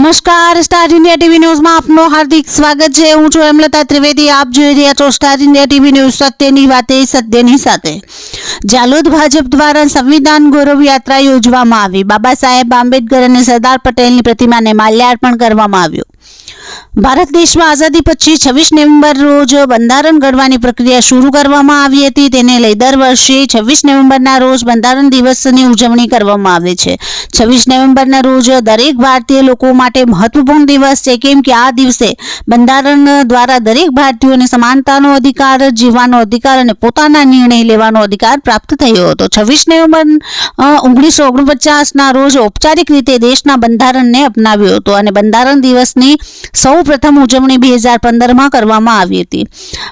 નમસ્કાર, star India TV ન્યૂઝમાં આપનું હાર્દિક સ્વાગત છે। હું છું હેમલતા ત્રિવેદી। આપ જોઈ રહ્યા છો સ્ટાર ઇન્ડિયા ટીવી ન્યૂઝ। સત્યની વાતે સત્યની સાથે। જાલોદ ભાજપ દ્વારા સંવિધાન ગૌરવ યાત્રા યોજવામાં આવી। બાબા સાહેબ આંબેડકર અને સરદાર પટેલની પ્રતિમાને માલ્યાર્પણ કરવામાં આવ્યું। ભારત દેશમાં આઝાદી પછી 26 નવેમ્બર રોજ બંધારણ ઘડવાની પ્રક્રિયા શરૂ કરવામાં આવી હતી। તેને લઈ દર વર્ષે 26 નવેમ્બરના રોજ બંધારણ દિવસની ઉજવણી કરવામાં આવે છે। 26 નવેમ્બરના રોજ દરેક ભારતીય લોકો માટે મહત્વપૂર્ણ દિવસ છે, કેમ કે આ દિવસે બંધારણ દ્વારા દરેક ભારતીયોને સમાનતાનો અધિકાર, જીવવાનો અધિકાર અને પોતાના નિર્ણય લેવાનો અધિકાર પ્રાપ્ત થયો હતો। 26 નવેમ્બર 1949ના રોજ ઔપચારિક રીતે દેશના બંધારણને અપનાવ્યો હતો અને બંધારણ દિવસની સૌ પ્રથમ ઉજવણી 2015માં કરવામાં આવી હતી।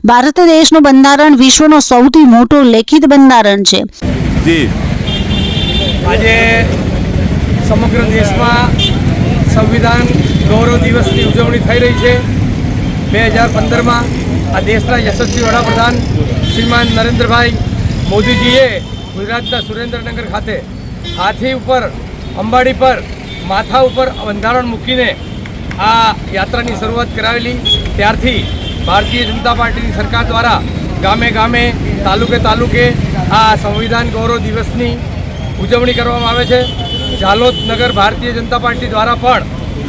ભારત દેશનું બંધારણ વિશ્વનો સૌથી મોટું લેખિત બંધારણ છે। આજે સમગ્ર દેશમાં સંવિધાન ગૌરવ દિવસની ઉજવણી થઈ રહી છે। 2015માં આ દેશના યશસ્વી વડાપ્રધાન શ્રીમાન નરેન્દ્રભાઈ મોદીજીએ ગુજરાતના સુરેન્દ્રનગર ખાતે હાથી ઉપર, અંબાડી પર, માથા ઉપર બંધારણ મૂકીને આ યાત્રાની શરૂઆત કરાવેલી। ત્યારથી ભારતીય જનતા પાર્ટીની સરકાર દ્વારા ગામે ગામે, તાલુકે તાલુકે આ સંવિધાન ગૌરવ દિવસની ઉજવણી કરવામાં આવે છે। જાલોદ નગર ભારતીય જનતા પાર્ટી દ્વારા પણ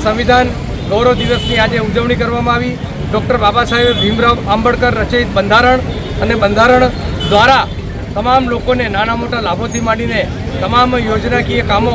સંવિધાન ગૌરવ દિવસની આજે ઉજવણી કરવામાં આવી। ડૉક્ટર બાબા સાહેબ ભીમરાવ આંબેડકર રચિત બંધારણ અને બંધારણ દ્વારા તમામ લોકોને નાના મોટા લાભોથી માંડીને તમામ યોજનાકીય કામો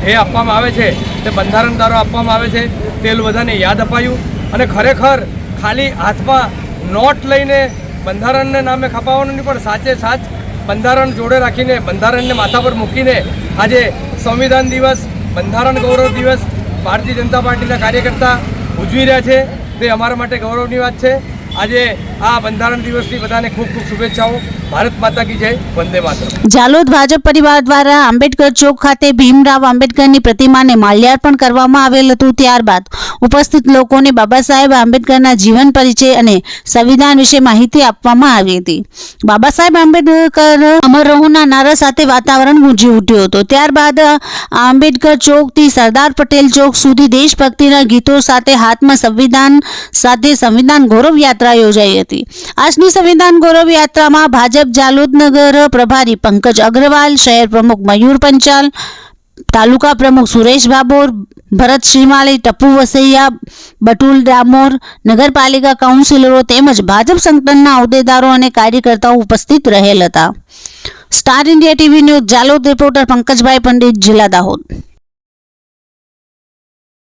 જે આપવામાં આવે છે તે બંધારણ દ્વારા આપવામાં આવે છે। તે બધાને યાદ અપાયું અને ખરેખર ખાલી હાથમાં નોટ લઈને બંધારણને નામે ખપાવવાનું નહીં, પણ સાચે સાચ બંધારણ જોડે રાખીને, બંધારણને માથા પર મૂકીને આજે સંવિધાન દિવસ, બંધારણ ગૌરવ દિવસ ભારતીય જનતા પાર્ટીના કાર્યકર્તા ઉજવી રહ્યા છે। તે અમારા માટે ગૌરવની વાત છે। આજે આ બંધારણ દિવસની બધાને ખૂબ ખૂબ શુભેચ્છાઓ। ભારત માતા કી જય, વંદે માતરમ। જાલોદ ભાજપ પરિવાર દ્વારા આંબેડકર ચોક ખાતે ભીમરાવ આંબેડકરની પ્રતિમાને માલ્યાર્પણ કરવામાં આવેલ હતું। ત્યારબાદ ઉપસ્થિત લોકોને બાબા સાહેબ આંબેડકરના જીવન પરિચય અને સંવિધાન વિશે માહિતી આપવામાં આવી હતી। બાબા સાહેબ આંબેડકર અમર રહોના નારા સાથે વાતાવરણ ગુંજી ઉઠ્યું હતું। ત્યારબાદ આંબેડકર ચોકથી સરદાર પટેલ ચોક સુધી દેશભક્તિના ગીતો સાથે હાથમાં સંવિધાન સાથે સંવિધાન ગૌરવ યાત્રા યોજાઈ હતી। આજની સંવિધાન ગૌરવ યાત્રામાં ભાજપ જાલોદ નગર પ્રભારી પંકજ અગ્રવાલ, શહેર પ્રમુખ મયુર પંચાલ, તાલુકા પ્રમુખ સુરેશ ભાભોર, ભરત શ્રીમાળી, ટપ્પુ વસૈયા, બટુલ ડામોર, નગરપાલિકા કાઉન્સિલરો તેમજ ભાજપ સંગઠનના હોદ્દેદારો અને કાર્યકર્તાઓ ઉપસ્થિત રહેલ હતા। Star India TV news Jhalod reporter Pankajbhai Pandit, જિલ્લા દાહોદ।